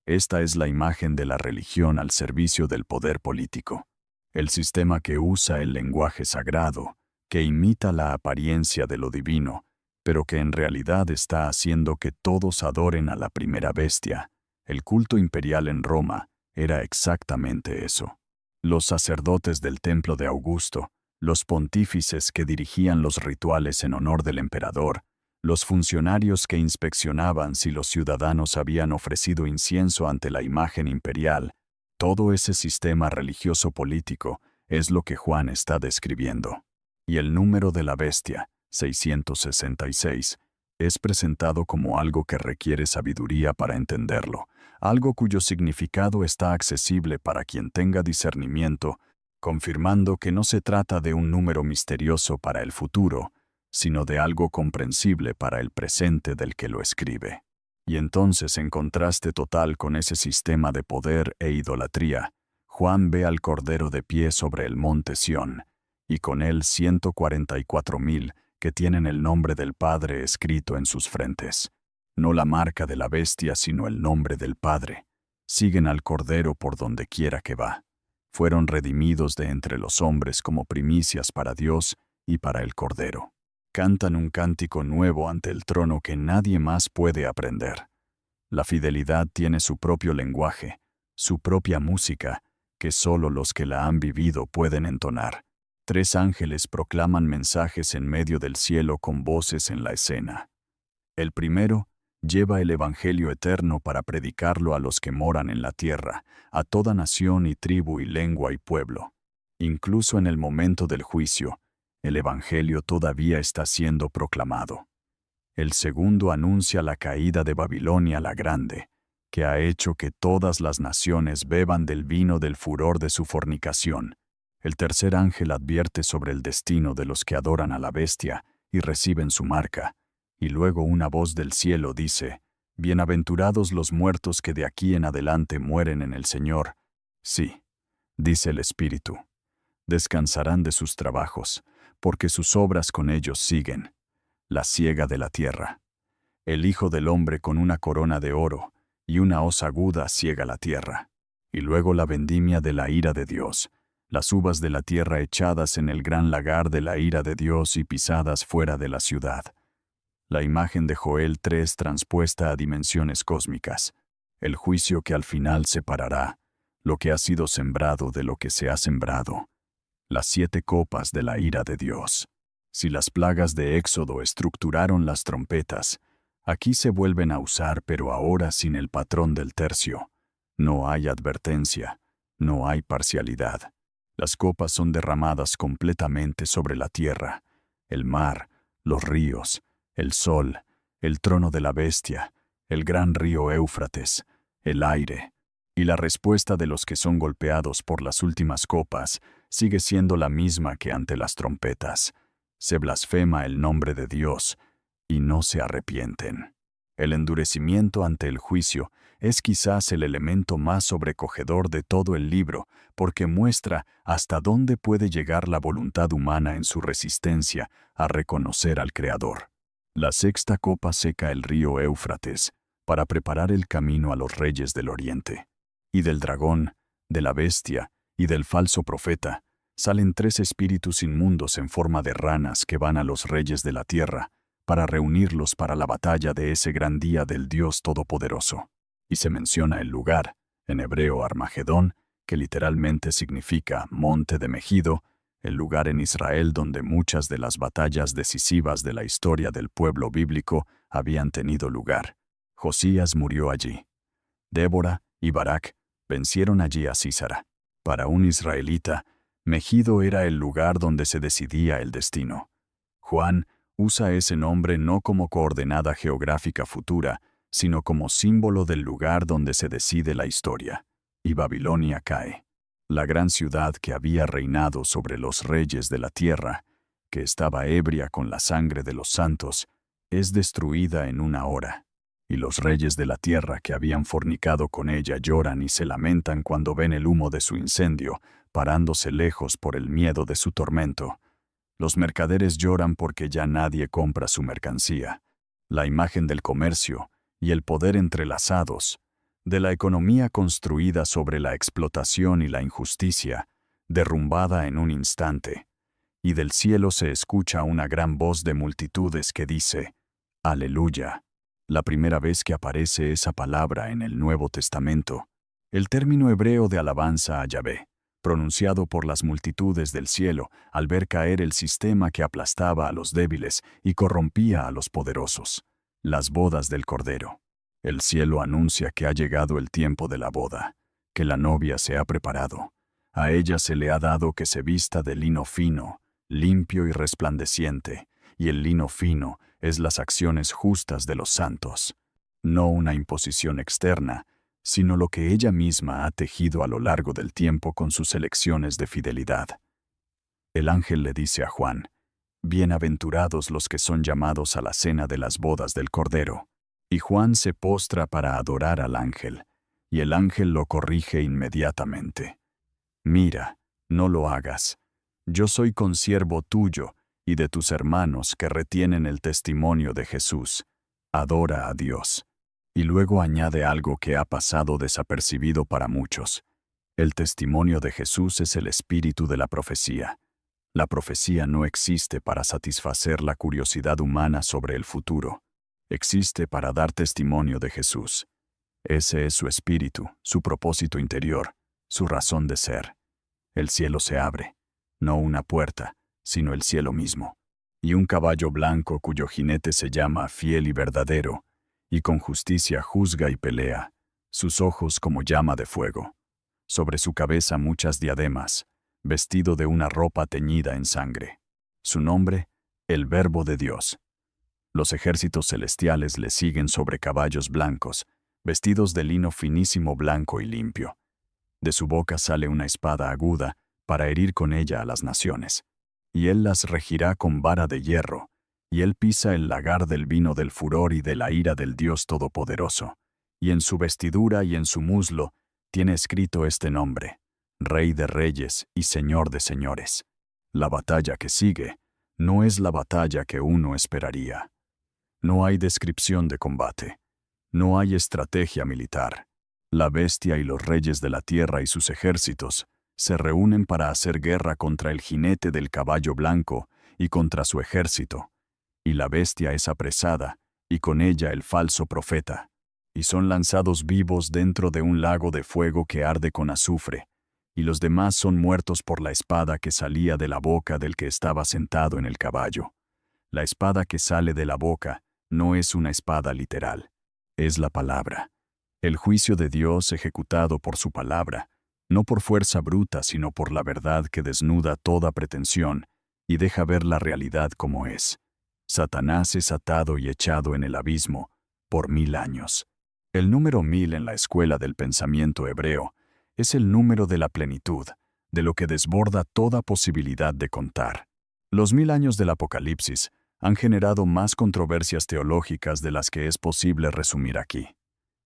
Esta es la imagen de la religión al servicio del poder político. El sistema que usa el lenguaje sagrado, que imita la apariencia de lo divino, pero que en realidad está haciendo que todos adoren a la primera bestia. El culto imperial en Roma era exactamente eso. Los sacerdotes del templo de Augusto, los pontífices que dirigían los rituales en honor del emperador, los funcionarios que inspeccionaban si los ciudadanos habían ofrecido incienso ante la imagen imperial, todo ese sistema religioso político es lo que Juan está describiendo. Y el número de la bestia, 666, es presentado como algo que requiere sabiduría para entenderlo, algo cuyo significado está accesible para quien tenga discernimiento, confirmando que no se trata de un número misterioso para el futuro, sino de algo comprensible para el presente del que lo escribe. Y entonces, en contraste total con ese sistema de poder e idolatría, Juan ve al Cordero de pie sobre el monte Sión, y con él 144,000 que tienen el nombre del Padre escrito en sus frentes. No la marca de la bestia, sino el nombre del Padre. Siguen al Cordero por donde quiera que va. Fueron redimidos de entre los hombres como primicias para Dios y para el Cordero. Cantan un cántico nuevo ante el trono que nadie más puede aprender. La fidelidad tiene su propio lenguaje, su propia música, que solo los que la han vivido pueden entonar. 3 ángeles proclaman mensajes en medio del cielo con voces en la escena. El primero lleva el Evangelio eterno para predicarlo a los que moran en la tierra, a toda nación y tribu y lengua y pueblo. Incluso en el momento del juicio, el Evangelio todavía está siendo proclamado. El segundo anuncia la caída de Babilonia la Grande, que ha hecho que todas las naciones beban del vino del furor de su fornicación. El tercer ángel advierte sobre el destino de los que adoran a la bestia y reciben su marca, y luego una voz del cielo dice: «Bienaventurados los muertos que de aquí en adelante mueren en el Señor». Sí, dice el Espíritu, descansarán de sus trabajos, porque sus obras con ellos siguen. La siega de la tierra. El Hijo del Hombre con una corona de oro y una hoz aguda siega la tierra. Y luego la vendimia de la ira de Dios, las uvas de la tierra echadas en el gran lagar de la ira de Dios y pisadas fuera de la ciudad. La imagen de Joel 3 transpuesta a dimensiones cósmicas. El juicio que al final separará lo que ha sido sembrado de lo que se ha sembrado. Las 7 copas de la ira de Dios. Si las plagas de Éxodo estructuraron las trompetas, aquí se vuelven a usar, pero ahora sin el patrón del tercio. No hay advertencia, no hay parcialidad. Las copas son derramadas completamente sobre la tierra, el mar, los ríos, el sol, el trono de la bestia, el gran río Éufrates, el aire. Y la respuesta de los que son golpeados por las últimas copas sigue siendo la misma que ante las trompetas. Se blasfema el nombre de Dios y no se arrepienten. El endurecimiento ante el juicio es quizás el elemento más sobrecogedor de todo el libro, porque muestra hasta dónde puede llegar la voluntad humana en su resistencia a reconocer al Creador. La sexta copa seca el río Éufrates para preparar el camino a los reyes del oriente. Y del dragón, de la bestia y del falso profeta salen 3 espíritus inmundos en forma de ranas que van a los reyes de la tierra para reunirlos para la batalla de ese gran día del Dios Todopoderoso. Y se menciona el lugar, en hebreo Armagedón, que literalmente significa monte de Megido, el lugar en Israel donde muchas de las batallas decisivas de la historia del pueblo bíblico habían tenido lugar. Josías murió allí. Débora y Barak vencieron allí a Sísara. Para un israelita, Megido era el lugar donde se decidía el destino. Juan usa ese nombre no como coordenada geográfica futura, sino como símbolo del lugar donde se decide la historia. Y Babilonia cae. La gran ciudad que había reinado sobre los reyes de la tierra, que estaba ebria con la sangre de los santos, es destruida en una hora. Y los reyes de la tierra que habían fornicado con ella lloran y se lamentan cuando ven el humo de su incendio, parándose lejos por el miedo de su tormento. Los mercaderes lloran porque ya nadie compra su mercancía. La imagen del comercio y el poder entrelazados, de la economía construida sobre la explotación y la injusticia, derrumbada en un instante. Y del cielo se escucha una gran voz de multitudes que dice, «Aleluya». La primera vez que aparece esa palabra en el Nuevo Testamento, el término hebreo de alabanza a Yahvé, pronunciado por las multitudes del cielo al ver caer el sistema que aplastaba a los débiles y corrompía a los poderosos, las bodas del Cordero. El cielo anuncia que ha llegado el tiempo de la boda, que la novia se ha preparado. A ella se le ha dado que se vista de lino fino, limpio y resplandeciente, y el lino fino es las acciones justas de los santos, no una imposición externa, sino lo que ella misma ha tejido a lo largo del tiempo con sus elecciones de fidelidad. El ángel le dice a Juan, «Bienaventurados los que son llamados a la cena de las bodas del Cordero». Y Juan se postra para adorar al ángel, y el ángel lo corrige inmediatamente. «Mira, no lo hagas. Yo soy consiervo tuyo y de tus hermanos que retienen el testimonio de Jesús. Adora a Dios». Y luego añade algo que ha pasado desapercibido para muchos. El testimonio de Jesús es el espíritu de la profecía. La profecía no existe para satisfacer la curiosidad humana sobre el futuro. Existe para dar testimonio de Jesús. Ese es su espíritu, su propósito interior, su razón de ser. El cielo se abre, no una puerta, sino el cielo mismo. Y un caballo blanco cuyo jinete se llama Fiel y Verdadero, y con justicia juzga y pelea, sus ojos como llama de fuego. Sobre su cabeza muchas diademas, vestido de una ropa teñida en sangre. Su nombre, el Verbo de Dios. Los ejércitos celestiales le siguen sobre caballos blancos, vestidos de lino finísimo blanco y limpio. De su boca sale una espada aguda para herir con ella a las naciones. Y él las regirá con vara de hierro, y él pisa el lagar del vino del furor y de la ira del Dios Todopoderoso. Y en su vestidura y en su muslo tiene escrito este nombre, Rey de Reyes y Señor de Señores. La batalla que sigue no es la batalla que uno esperaría. No hay descripción de combate. No hay estrategia militar. La bestia y los reyes de la tierra y sus ejércitos se reúnen para hacer guerra contra el jinete del caballo blanco y contra su ejército. Y la bestia es apresada, y con ella el falso profeta. Y son lanzados vivos dentro de un lago de fuego que arde con azufre, y los demás son muertos por la espada que salía de la boca del que estaba sentado en el caballo. La espada que sale de la boca no es una espada literal, es la palabra. El juicio de Dios ejecutado por su palabra, no por fuerza bruta, sino por la verdad que desnuda toda pretensión y deja ver la realidad como es. Satanás es atado y echado en el abismo por 1000 años. El número 1000 en la escuela del pensamiento hebreo es el número de la plenitud, de lo que desborda toda posibilidad de contar. Los 1000 años del Apocalipsis han generado más controversias teológicas de las que es posible resumir aquí.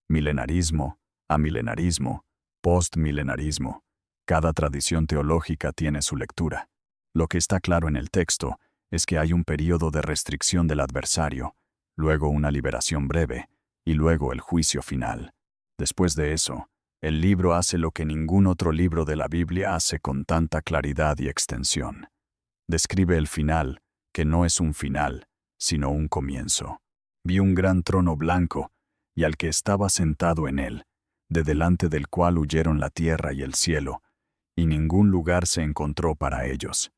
Milenarismo, amilenarismo, postmilenarismo. Cada tradición teológica tiene su lectura. Lo que está claro en el texto es que hay un período de restricción del adversario, luego una liberación breve, y luego el juicio final. Después de eso, el libro hace lo que ningún otro libro de la Biblia hace con tanta claridad y extensión. Describe el final, que no es un final, sino un comienzo. Vi un gran trono blanco, y al que estaba sentado en él, de delante del cual huyeron la tierra y el cielo, y ningún lugar se encontró para ellos.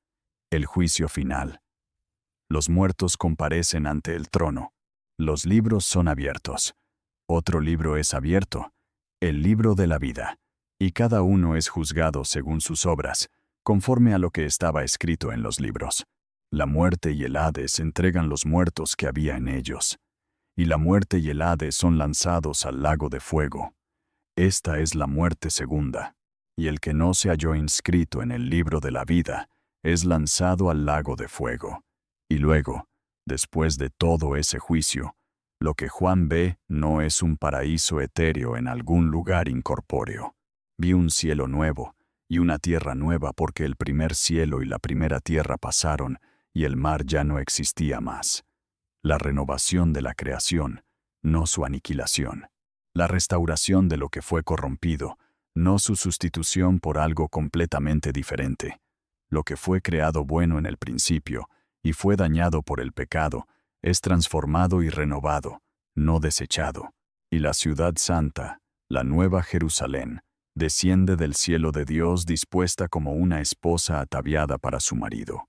El juicio final. Los muertos comparecen ante el trono. Los libros son abiertos. Otro libro es abierto, el libro de la vida, y cada uno es juzgado según sus obras, conforme a lo que estaba escrito en los libros. La muerte y el Hades entregan los muertos que había en ellos, y la muerte y el Hades son lanzados al lago de fuego. Esta es la muerte segunda, y el que no se halló inscrito en el libro de la vida es lanzado al lago de fuego. Y luego, después de todo ese juicio, lo que Juan ve no es un paraíso etéreo en algún lugar incorpóreo. Vi un cielo nuevo y una tierra nueva porque el primer cielo y la primera tierra pasaron y el mar ya no existía más. La renovación de la creación, no su aniquilación. La restauración de lo que fue corrompido, no su sustitución por algo completamente diferente. Lo que fue creado bueno en el principio y fue dañado por el pecado, es transformado y renovado, no desechado. Y la ciudad santa, la nueva Jerusalén, desciende del cielo de Dios dispuesta como una esposa ataviada para su marido.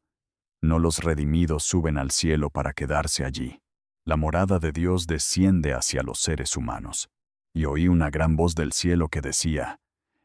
No los redimidos suben al cielo para quedarse allí. La morada de Dios desciende hacia los seres humanos. Y oí una gran voz del cielo que decía: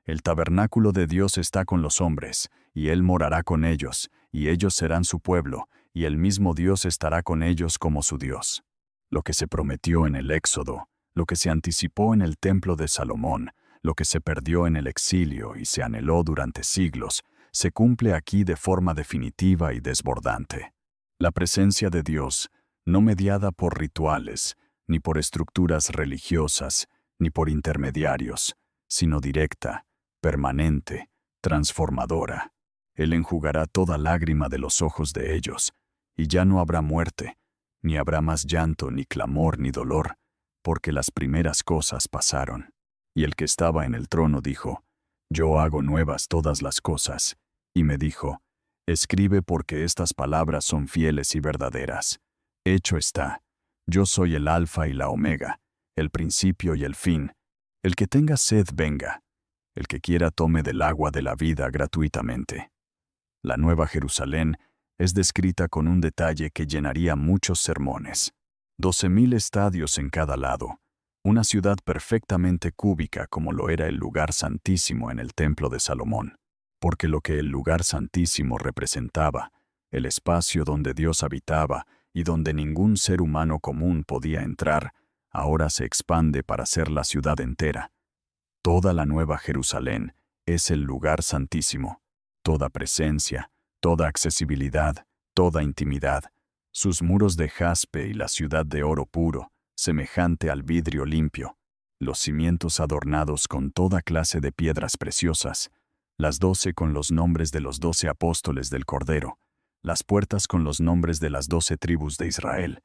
El tabernáculo de Dios está con los hombres, y Él morará con ellos, y ellos serán su pueblo, y el mismo Dios estará con ellos como su Dios. Lo que se prometió en el Éxodo, lo que se anticipó en el templo de Salomón, lo que se perdió en el exilio y se anheló durante siglos, se cumple aquí de forma definitiva y desbordante. La presencia de Dios, no mediada por rituales, ni por estructuras religiosas, ni por intermediarios, sino directa, permanente, transformadora. Él enjugará toda lágrima de los ojos de ellos, y ya no habrá muerte, ni habrá más llanto, ni clamor, ni dolor, porque las primeras cosas pasaron. Y el que estaba en el trono dijo: Yo hago nuevas todas las cosas. Y me dijo: Escribe, porque estas palabras son fieles y verdaderas. Hecho está. Yo soy el Alfa y la Omega, el principio y el fin. El que tenga sed, venga. El que quiera, tome del agua de la vida gratuitamente. La Nueva Jerusalén es descrita con un detalle que llenaría muchos sermones. 12.000 estadios en cada lado. Una ciudad perfectamente cúbica como lo era el lugar santísimo en el templo de Salomón. Porque lo que el lugar santísimo representaba, el espacio donde Dios habitaba y donde ningún ser humano común podía entrar, ahora se expande para ser la ciudad entera. Toda la Nueva Jerusalén es el lugar santísimo. Toda presencia, toda accesibilidad, toda intimidad. Sus muros de jaspe y la ciudad de oro puro, semejante al vidrio limpio. Los cimientos adornados con toda clase de piedras preciosas. Las 12 con los nombres de los 12 apóstoles del Cordero. Las puertas con los nombres de las 12 tribus de Israel.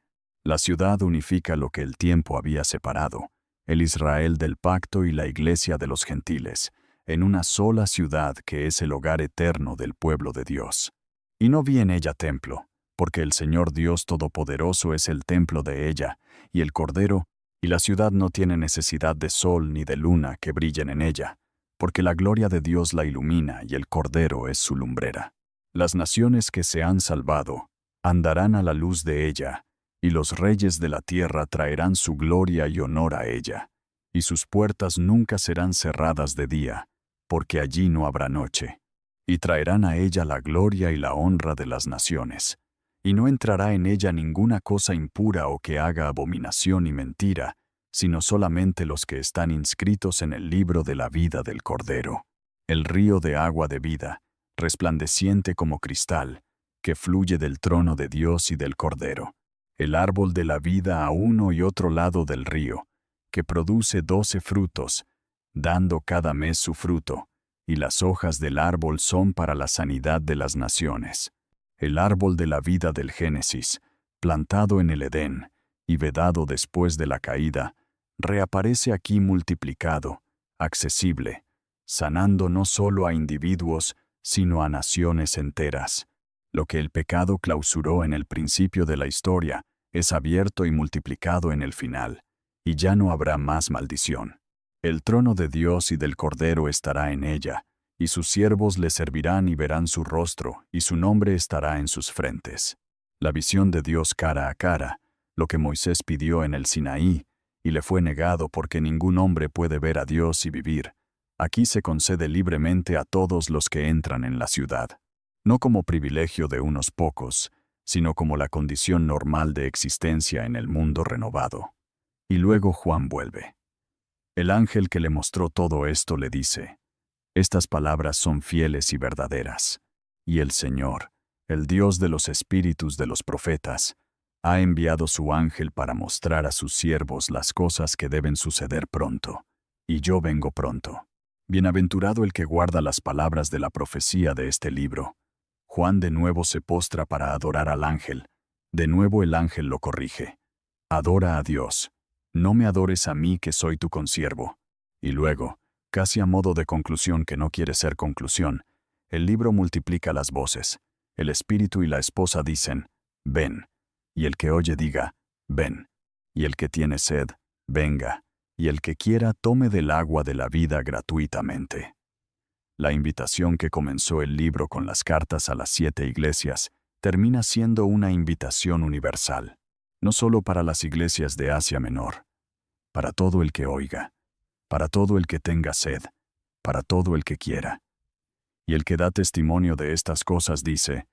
La ciudad unifica lo que el tiempo había separado, el Israel del pacto y la iglesia de los gentiles, en una sola ciudad que es el hogar eterno del pueblo de Dios. Y no vi en ella templo, porque el Señor Dios Todopoderoso es el templo de ella, y el Cordero, y la ciudad no tiene necesidad de sol ni de luna que brillen en ella, porque la gloria de Dios la ilumina y el Cordero es su lumbrera. Las naciones que se han salvado andarán a la luz de ella, y los reyes de la tierra traerán su gloria y honor a ella, y sus puertas nunca serán cerradas de día, porque allí no habrá noche, y traerán a ella la gloria y la honra de las naciones, y no entrará en ella ninguna cosa impura o que haga abominación y mentira, sino solamente los que están inscritos en el libro de la vida del Cordero. El río de agua de vida, resplandeciente como cristal, que fluye del trono de Dios y del Cordero. El árbol de la vida a uno y otro lado del río, que produce 12 frutos, dando cada mes su fruto, y las hojas del árbol son para la sanidad de las naciones. El árbol de la vida del Génesis, plantado en el Edén y vedado después de la caída, reaparece aquí multiplicado, accesible, sanando no solo a individuos, sino a naciones enteras. Lo que el pecado clausuró en el principio de la historia es abierto y multiplicado en el final, y ya no habrá más maldición. El trono de Dios y del Cordero estará en ella, y sus siervos le servirán y verán su rostro, y su nombre estará en sus frentes. La visión de Dios cara a cara, lo que Moisés pidió en el Sinaí, y le fue negado porque ningún hombre puede ver a Dios y vivir, aquí se concede libremente a todos los que entran en la ciudad, no como privilegio de unos pocos, sino como la condición normal de existencia en el mundo renovado. Y luego Juan vuelve. El ángel que le mostró todo esto le dice: estas palabras son fieles y verdaderas, y el Señor, el Dios de los espíritus de los profetas, ha enviado su ángel para mostrar a sus siervos las cosas que deben suceder pronto, y yo vengo pronto. Bienaventurado el que guarda las palabras de la profecía de este libro. Juan de nuevo se postra para adorar al ángel. De nuevo el ángel lo corrige. Adora a Dios. No me adores a mí que soy tu consiervo. Y luego, casi a modo de conclusión que no quiere ser conclusión, el libro multiplica las voces. El espíritu y la esposa dicen: ven. Y el que oye diga: ven. Y el que tiene sed, venga. Y el que quiera tome del agua de la vida gratuitamente. La invitación que comenzó el libro con las cartas a las 7 iglesias termina siendo una invitación universal, no solo para las iglesias de Asia Menor, para todo el que oiga, para todo el que tenga sed, para todo el que quiera. Y el que da testimonio de estas cosas dice: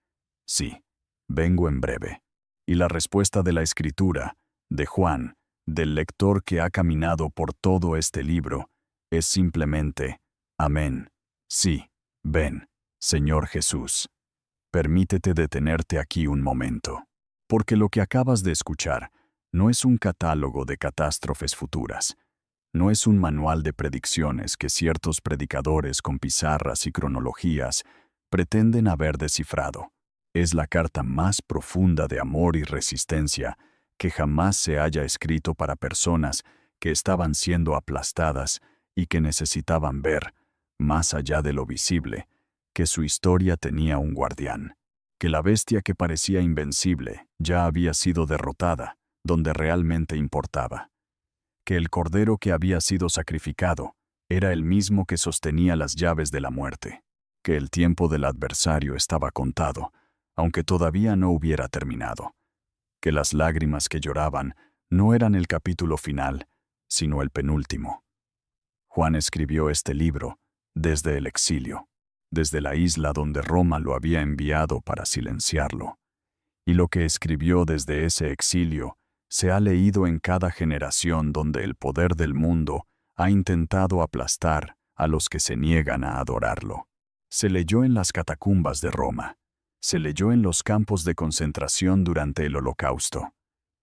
sí, vengo en breve. Y la respuesta de la Escritura, de Juan, del lector que ha caminado por todo este libro, es simplemente: amén. Sí, ven, Señor Jesús. Permítete detenerte aquí un momento, porque lo que acabas de escuchar no es un catálogo de catástrofes futuras, no es un manual de predicciones que ciertos predicadores con pizarras y cronologías pretenden haber descifrado. Es la carta más profunda de amor y resistencia que jamás se haya escrito para personas que estaban siendo aplastadas y que necesitaban ver, más allá de lo visible, que su historia tenía un guardián, que la bestia que parecía invencible ya había sido derrotada donde realmente importaba, que el cordero que había sido sacrificado era el mismo que sostenía las llaves de la muerte, que el tiempo del adversario estaba contado, aunque todavía no hubiera terminado, que las lágrimas que lloraban no eran el capítulo final, sino el penúltimo. Juan escribió este libro desde el exilio, desde la isla donde Roma lo había enviado para silenciarlo. Y lo que escribió desde ese exilio se ha leído en cada generación donde el poder del mundo ha intentado aplastar a los que se niegan a adorarlo. Se leyó en las catacumbas de Roma. Se leyó en los campos de concentración durante el Holocausto.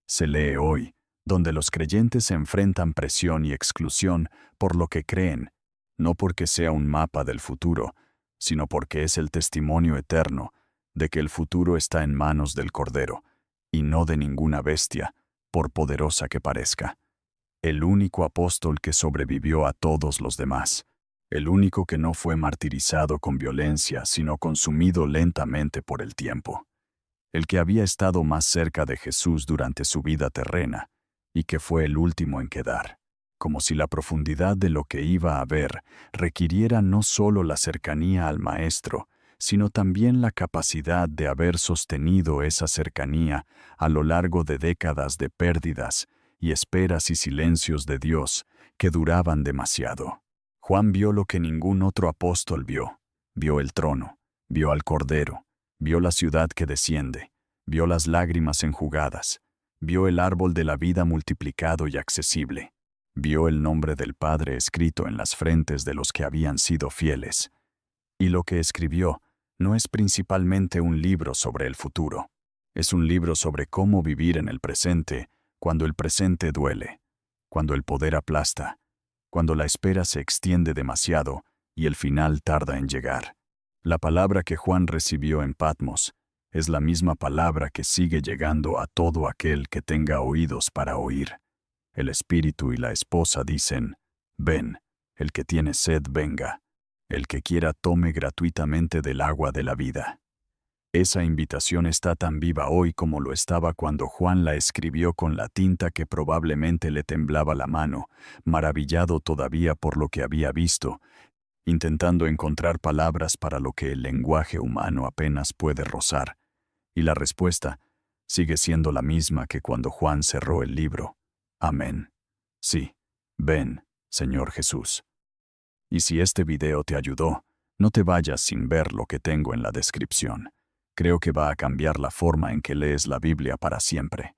Se lee hoy, donde los creyentes enfrentan presión y exclusión por lo que creen, no porque sea un mapa del futuro, sino porque es el testimonio eterno de que el futuro está en manos del Cordero, y no de ninguna bestia, por poderosa que parezca. El único apóstol que sobrevivió a todos los demás, el único que no fue martirizado con violencia, sino consumido lentamente por el tiempo. El que había estado más cerca de Jesús durante su vida terrena, y que fue el último en quedar, como si la profundidad de lo que iba a ver requiriera no solo la cercanía al Maestro, sino también la capacidad de haber sostenido esa cercanía a lo largo de décadas de pérdidas y esperas y silencios de Dios que duraban demasiado. Juan vio lo que ningún otro apóstol vio. Vio el trono, vio al Cordero, vio la ciudad que desciende, Vio las lágrimas enjugadas. Vio el árbol de la vida multiplicado y accesible. Vio el nombre del Padre escrito en las frentes de los que habían sido fieles. Y lo que escribió no es principalmente un libro sobre el futuro. Es un libro sobre cómo vivir en el presente cuando el presente duele, cuando el poder aplasta, cuando la espera se extiende demasiado y el final tarda en llegar. La palabra que Juan recibió en Patmos es la misma palabra que sigue llegando a todo aquel que tenga oídos para oír. El espíritu y la esposa dicen, ven, el que tiene sed venga, el que quiera tome gratuitamente del agua de la vida. Esa invitación está tan viva hoy como lo estaba cuando Juan la escribió con la tinta que probablemente le temblaba la mano, maravillado todavía por lo que había visto, intentando encontrar palabras para lo que el lenguaje humano apenas puede rozar. Y la respuesta sigue siendo la misma que cuando Juan cerró el libro. Amén. Sí, ven, Señor Jesús. Y si este video te ayudó, no te vayas sin ver lo que tengo en la descripción. Creo que va a cambiar la forma en que lees la Biblia para siempre.